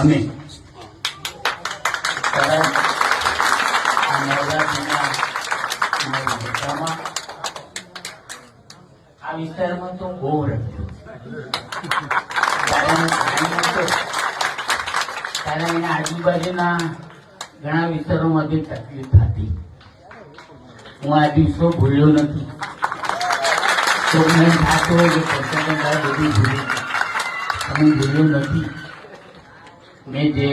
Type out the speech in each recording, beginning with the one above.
અમે આ વિસ્તારમાં તો બહુ રમ્યો, કારણ એના આજુબાજુના ઘણા વિસ્તારોમાંથી તકલીફ હતી. હું આ દિવસો ભૂલ્યો નથી. તો મને થતું હોય કે પોતાને બધું ભૂલ્યો નથી. મેં જે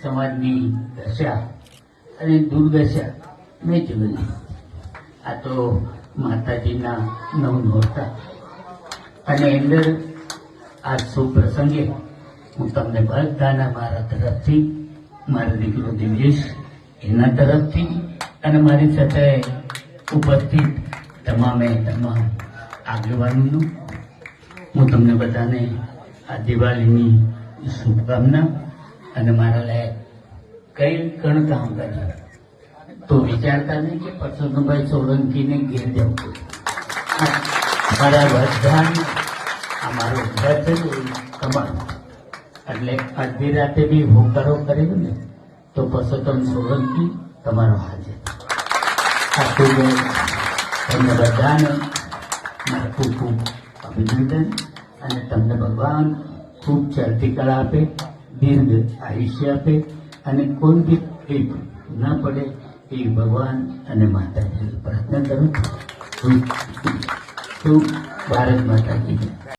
સમાજની દશા અને દુર્દશા મેં જોઈ. આ તો માતાજીના નવનોરતા અને અંદર આ શુભ પ્રસંગે હું તમને બધાના મારા તરફથી, મારો દીકરો દિવ્યેશ એના તરફથી અને મારી સાથે ઉપસ્થિત તમામ આગેવાનોનું હું તમને બધાને આ દિવાળીની શુભકામના અને મારા લાયક કઈ કણ કામ કર્યા તો વિચારતા નહીં કે પરસોત્તમભાઈ સોલંકીને ઘેર જવું. મારા બધાને આ મારું ઘર છે તમારું, એટલે અડધી રાતે બી હોકારો કર્યો ને તો પરસોત્તમ સોલંકી તમારો હાજર. તમને બધાને મારા ખૂબ ખૂબ અભિનંદન અને તમને ભગવાન ખૂબ ચડતી કળા આપે, દીર્ઘ આયુષ્ય આપે અને કોઈ બી એક ના પડે એ ભગવાન અને માતાજી પ્રાર્થના કરું છું. ભારત માતા કી જય.